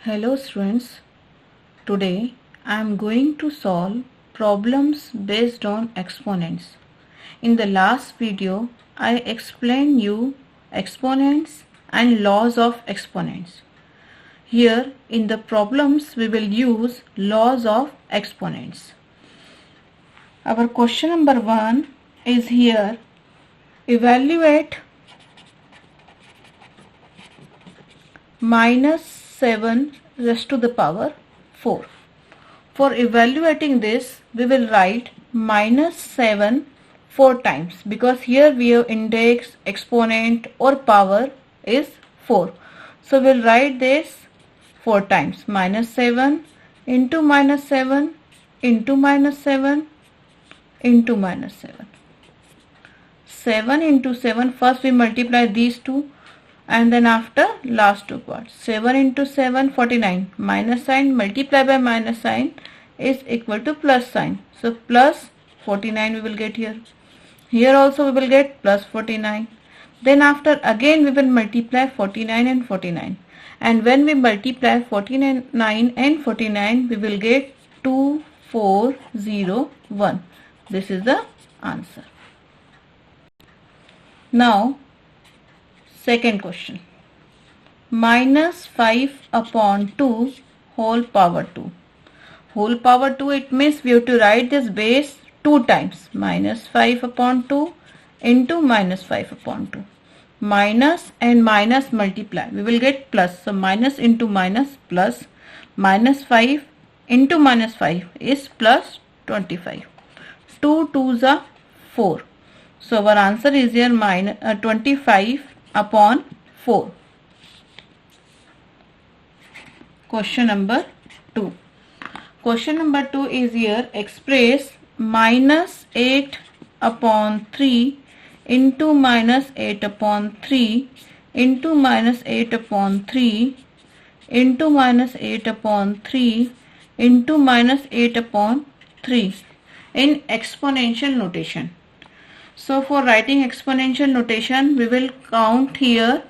Hello students, today I am going to solve problems based on exponents. In the last video, I explained you exponents and laws of exponents. Here in the problems we will use laws of exponents. Our question number 1 is here. Evaluate minus 7 raised to the power 4. For evaluating this, we will write minus 7 4 times because here we have index, exponent or power is 4. So we'll write this 4 times. Minus 7 into minus 7 into minus 7 into minus 7. 7 into 7, first we multiply these two and then after last two parts. 7 into 7, 49. Minus sign multiply by minus sign is equal to plus sign. So plus 49 we will get here. Here also we will get plus 49. Then after again we will multiply 49 and 49. And when we multiply 49 and 49, we will get 2401. This is the answer. Now second question. Minus 5 upon 2 whole power 2. Whole power 2, it means we have to write this base 2 times. Minus 5 upon 2 into minus 5 upon 2. Minus and minus multiply. We will get plus. So minus into minus plus. Minus 5 into minus 5 is plus 25. 2 2s are 4. So our answer is here minus 25 upon 4. Question number 2. Question number 2 is here. Express minus 8 upon 3 into minus 8 upon 3 into minus 8 upon 3 into minus 8 upon 3 into minus 8 upon 3 in exponential notation. So for writing exponential notation, we will count here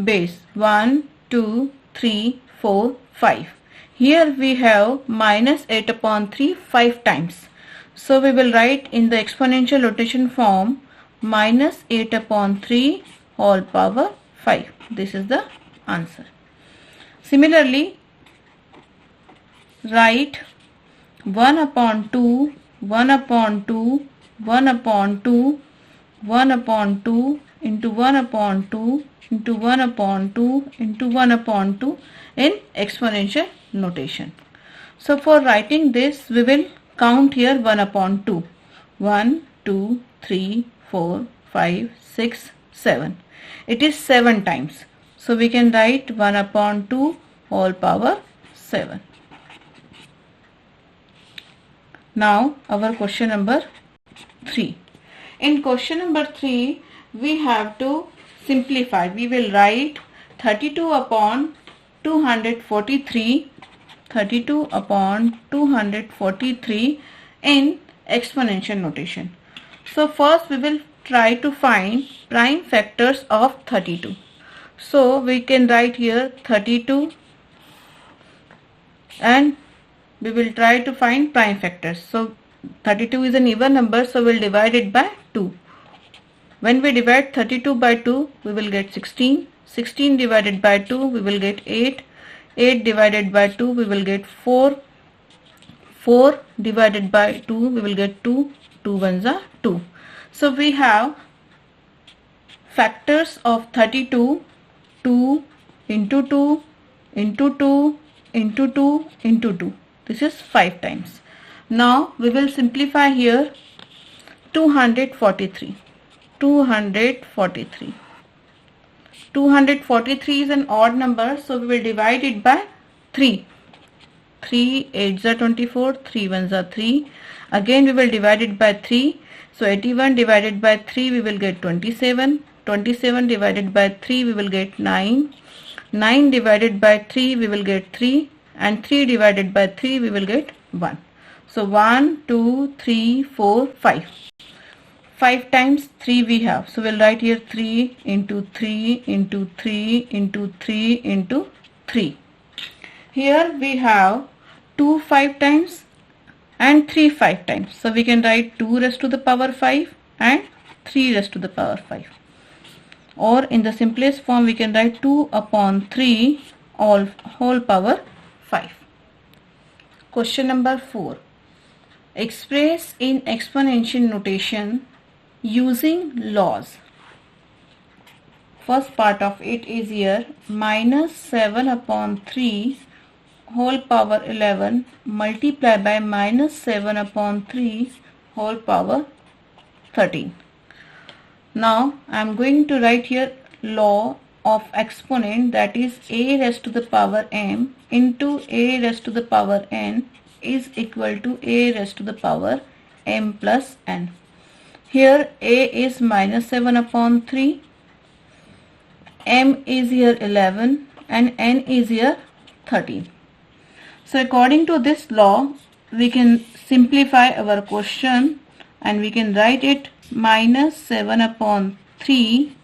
base 1, 2, 3, 4, 5. Here we have minus 8 upon 3 5 times. So we will write in the exponential notation form minus 8 upon 3 whole power 5. This is the answer. Similarly, write 1 upon 2, 1 upon 2, 1 upon 2, 1 upon 2 into 1 upon 2 into 1 upon 2 into 1 upon 2 in exponential notation. So for writing this, we will count here 1 upon 2. 1, 2, 3, 4, 5, 6, 7. It is 7 times. So we can write 1 upon 2 whole power 7. Now our question number 3. In question number 3, we have to simplify. We will write 32 upon 243, 32 upon 243 in exponential notation. So first we will try to find prime factors of 32. So we can write here 32 and we will try to find prime factors. So 32 is an even number, so we will divide it by 2. When we divide 32 by 2, we will get 16. 16 divided by 2, we will get 8. 8 divided by 2, we will get 4. 4 divided by 2, we will get 2. 2 ones are 2. So we have factors of 32, 2 into 2 into 2 into 2 into 2. This is 5 times. Now we will simplify here 243. 243. 243 is an odd number, so we will divide it by 3. 3 8s are 24, 3 1s are 3. Again we will divide it by 3. So 81 divided by 3 we will get 27. 27 divided by 3 we will get 9. 9 divided by 3 we will get 3. And 3 divided by 3 we will get 1. So 1, 2, 3, 4, 5. 5 times 3 we have. So we'll write here 3 into 3 into 3 into 3 into 3. Here we have 2 5 times and 3 5 times. So we can write 2 raised to the power 5 and 3 raised to the power 5. Or in the simplest form we can write 2 upon 3 all whole power 5. Question number 4. Express in exponential notation using laws. First part of it is here minus 7 upon 3 whole power 11 multiplied by minus 7 upon 3 whole power 13. Now I am going to write here law of exponent, that is a raised to the power m into a raised to the power n is equal to a raised to the power m plus n. Here a is minus 7 upon 3, m is here 11 and n is here 13. So according to this law we can simplify our question and we can write it minus 7 upon 3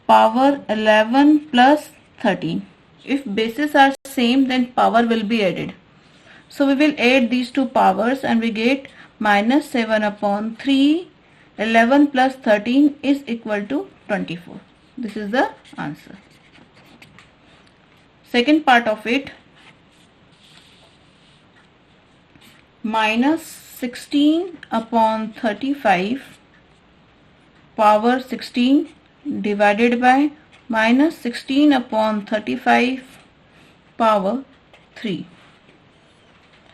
power 11 plus 13. If bases are same then power will be added. So we will add these two powers and we get minus 7 upon 3 11 plus 13 is equal to 24. This is the answer. Second part of it, minus 16 upon 35 power 16 divided by minus 16 upon 35 power 3.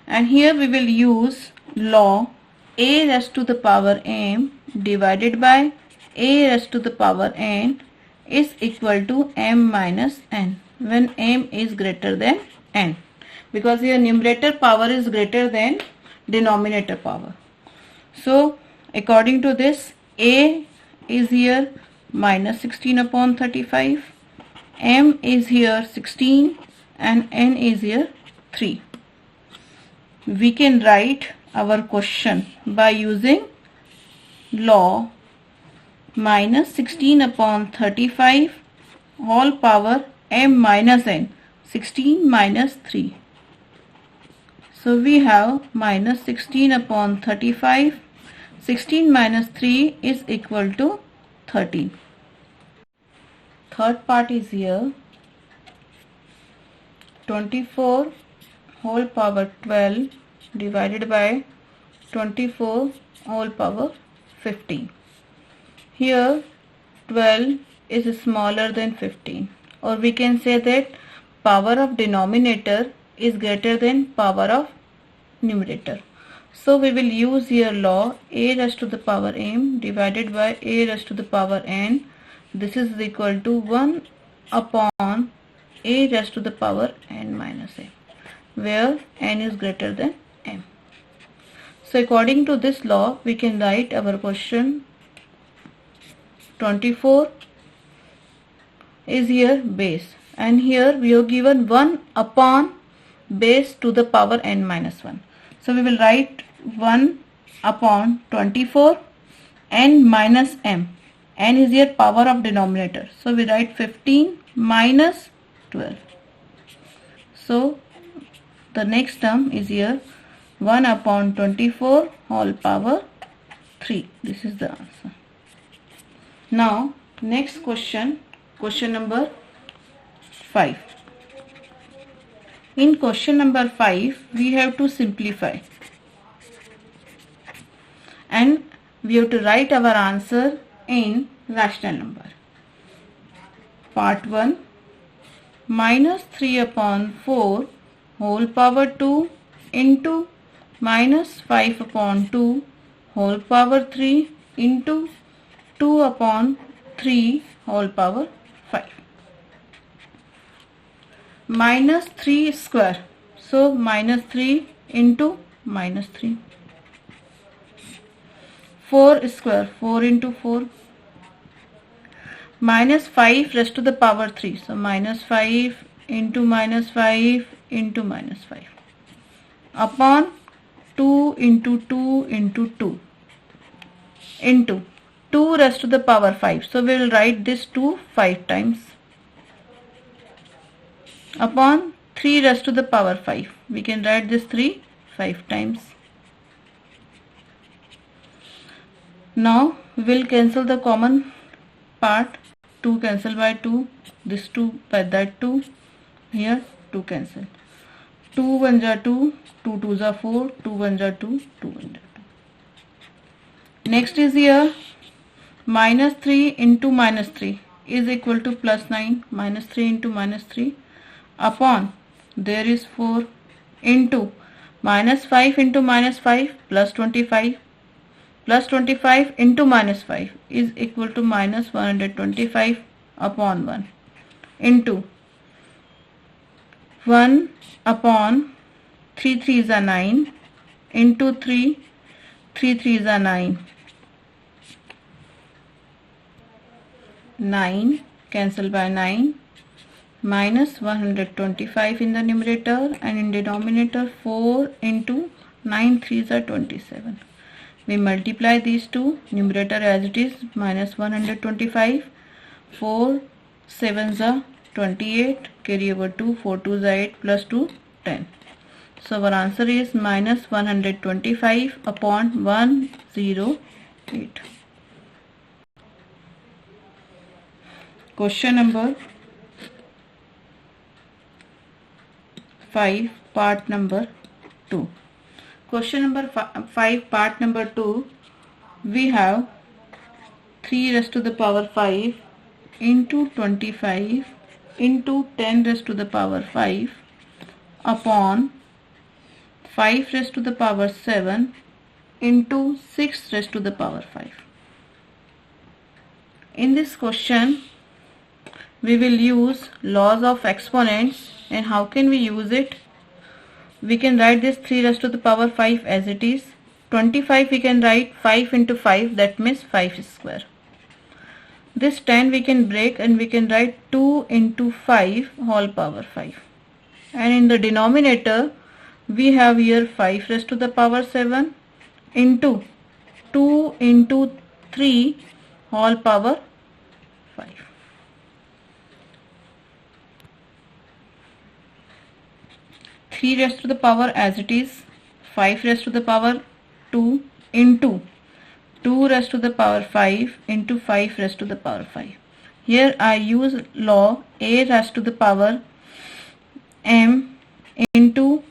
And here we will use law a raised to the power m divided by a raised to the power n is equal to m minus n when m is greater than n, because here numerator power is greater than denominator power. So according to this, a is here minus 16 upon 35, m is here 16 and n is here 3. We can write our question by using law minus 16 upon 35 whole power m minus n, 16 minus 3. So we have minus 16 upon 35, 16 minus 3 is equal to 13. Third part is here 24 whole power 12 divided by 24 whole power 15. Here 12 is smaller than 15, or we can say that power of denominator is greater than power of numerator. So we will use here law a raised to the power m divided by a raised to the power n. This is equal to 1 upon a raised to the power n minus m, where n is greater than m. So according to this law we can write our question 24 is here base, and here we have given 1 upon base to the power n minus 1. So we will write 1 upon 24 n minus m. N is here power of denominator. So we write 15 minus 12. So the next term is here 1 upon 24 whole power 3. This is the answer. Now next question, question number 5. In question number 5 we have to simplify and we have to write our answer in rational number. Part 1, minus 3 upon 4 whole power 2 into minus 5 upon 2 whole power 3 into 2 upon 3 whole power 5. Minus 3 square, so minus 3 into minus 3. 4 square, 4 into 4. Minus 5 raised to the power 3, so minus 5 into minus 5 into minus 5 upon 2 into 2 into 2 into 2 raised to the power 5. So we will write this 2 5 times upon 3 raised to the power 5. We can write this 3 5 times. Now we will cancel the common part. 2 cancel by 2, this 2 by that 2, here 2 cancel. 2 1 ja 2, 2 2 ja 4, 2 1 ja 2, 2 1 ja 2. Next is here minus 3 into minus 3 is equal to plus 9. Minus 3 into minus 3 upon there is 4 into minus 5 into minus 5 plus 25. Plus 25 into minus 5 is equal to minus 125 upon 1 into 1 upon 3 3 is a 9 into 3 3 3 is a 9. 9 cancel by 9 minus 125 in the numerator, and in denominator 4 into 9 3s are 27. We multiply these two, numerator as it is minus 125, 4 7s are 28, carry over 2, 4 2s are 8, plus 2 10. So our answer is minus 125 upon 108. Question number 5, part number 2. Question number 5, part number 2, we have 3 raised to the power 5 into 25 into 10 raised to the power 5 upon 5 raised to the power 7 into 6 raised to the power 5. In this question, we will use laws of exponents. And how can we use it? We can write this 3 raised to the power 5 as it is. 25 we can write 5 into 5, that means 5 square. This 10 we can break and we can write 2 into 5 whole power 5. And in the denominator we have here 5 raised to the power 7 into 2 into 3 whole power 5. 3 raised to the power as it is, 5 raised to the power 2 into 2 raised to the power 5 into 5 raised to the power 5. Here I use law a raised to the power m into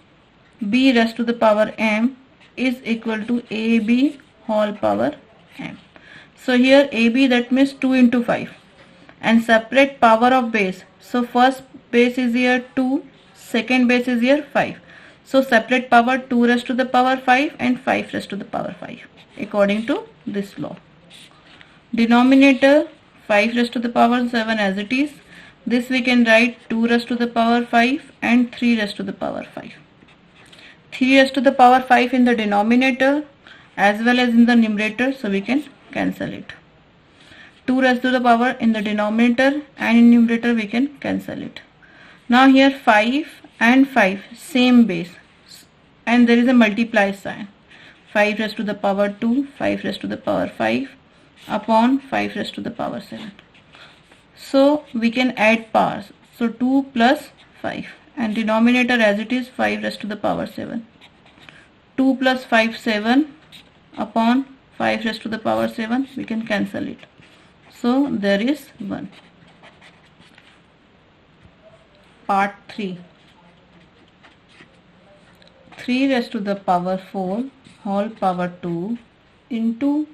b raised to the power m is equal to ab whole power m. So here ab, that means 2 into 5, and separate power of base. So first base is here 2, second base is here 5. So separate power 2 raised to the power 5 and 5 raised to the power 5 according to this law. Denominator 5 raised to the power 7 as it is. This we can write 2 raised to the power 5 and 3 raised to the power 5. 3 raised to the power 5 in the denominator as well as in the numerator, so we can cancel it. 2 raised to the power in the denominator and in numerator we can cancel it. Now here 5 and 5 same base, and there is a multiply sign. 5 raised to the power 2, 5 raised to the power 5 upon 5 raised to the power 7. So we can add powers. So 2 plus 5, and denominator as it is 5 raised to the power 7. 2 plus 5 7 upon 5 raised to the power 7, we can cancel it. So there is 1. Part 3. 3 raised to the power 4 whole power 2 into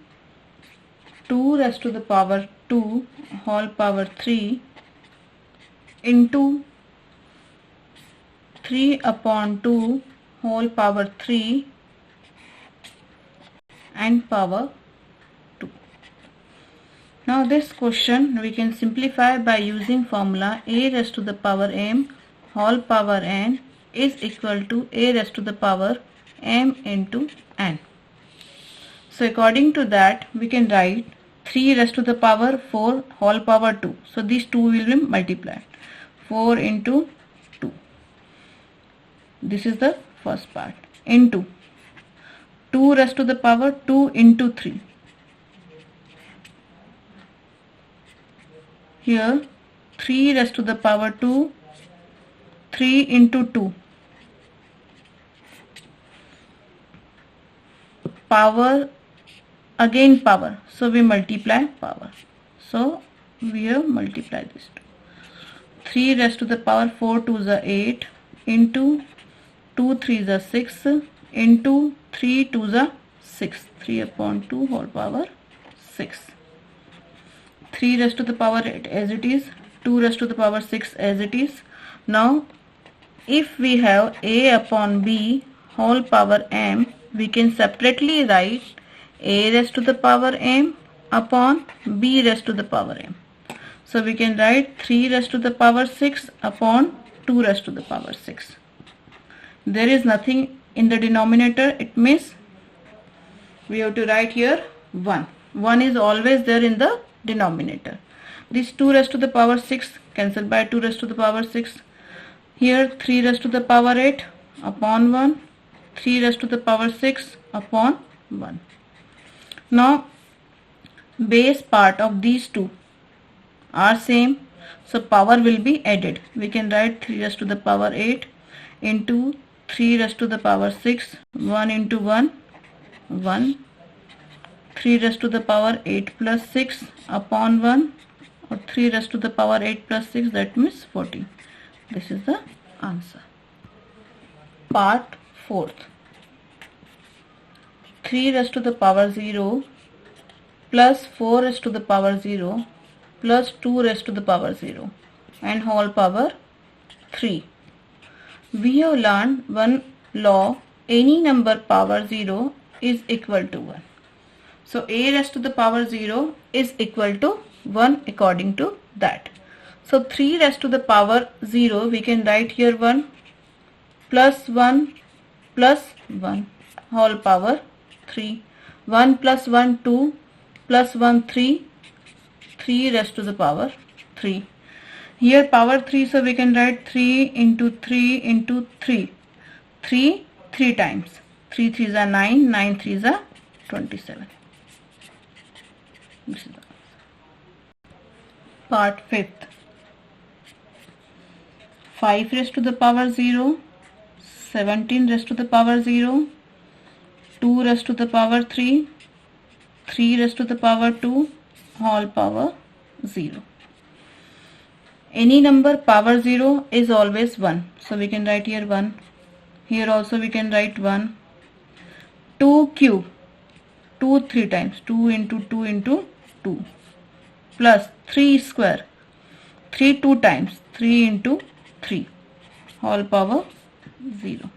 2 raised to the power 2 whole power 3 into 3 upon 2 whole power 3 and power 2. Now this question we can simplify by using formula a raised to the power m whole power n is equal to a raised to the power m into n. So according to that we can write 3 raised to the power 4 whole power 2. So these two will be multiplied. 4 into 2. This is the first part. Into 2 raised to the power 2 into 3. Here 3 raised to the power 2 3 into 2. Power, again power. So we multiply power. So we have multiplied this. 3 raised to the power 4 to the 8 into 2 3 the 6 into 3 to the 6. 3 upon 2 whole power 6. 3 raised to the power 8 as it is. 2 raised to the power 6 as it is. Now if we have a upon b whole power m, we can separately write a raised to the power m upon b raised to the power m. So we can write 3 raised to the power 6 upon 2 raised to the power 6. There is nothing in the denominator. It means we have to write here 1. 1 is always there in the denominator. This 2 raised to the power 6 cancelled by 2 raised to the power 6. Here 3 raised to the power 8 upon 1. 3 raised to the power 6 upon 1. Now base part of these two are same, so power will be added. We can write 3 raised to the power 8 into 3 raised to the power 6. 1 into 1 1. 3 raised to the power 8 plus 6 upon 1, or 3 raised to the power 8 plus 6, that means 14. This is the answer. Part 4th. 3 raised to the power 0 plus 4 raised to the power 0 plus 2 raised to the power 0 and whole power 3. We have learned one law: any number power 0 is equal to 1. So a raised to the power 0 is equal to 1 according to that. So 3 raised to the power 0, we can write here 1 plus 1 plus 1 whole power 3. 1 plus 1 2 plus 1 3. 3 raised to the power 3. Here power 3, so we can write 3 into 3 into 3. 3 times. 3 3s are 9, 9 3s are 27. This is the part 5th. 5 raised to the power 0, 17 raised to the power 0, 2 raised to the power 3, 3 raised to the power 2, whole power 0. Any number power 0 is always 1. So we can write here 1. Here also we can write 1. 2 cube. 2 3 times. 2 into 2 into 2. Plus 3 square. 3 2 times. 3 into 3. Whole power 0.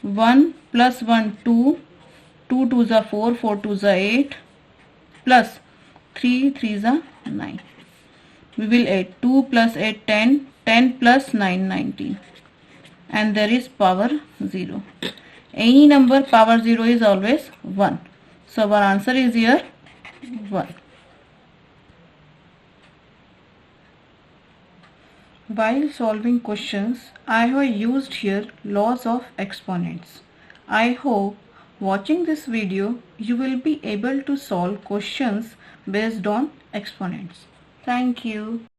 1 plus 1 2. 2 2s are 4. 4 2s are 8. Plus 3 3s are 9. We will add 2 plus 8 10. 10 plus 9 19. And there is power 0. Any number power 0 is always 1. So our answer is here 1. While solving questions, I have used here laws of exponents. I hope watching this video you will be able to solve questions based on exponents. Thank you.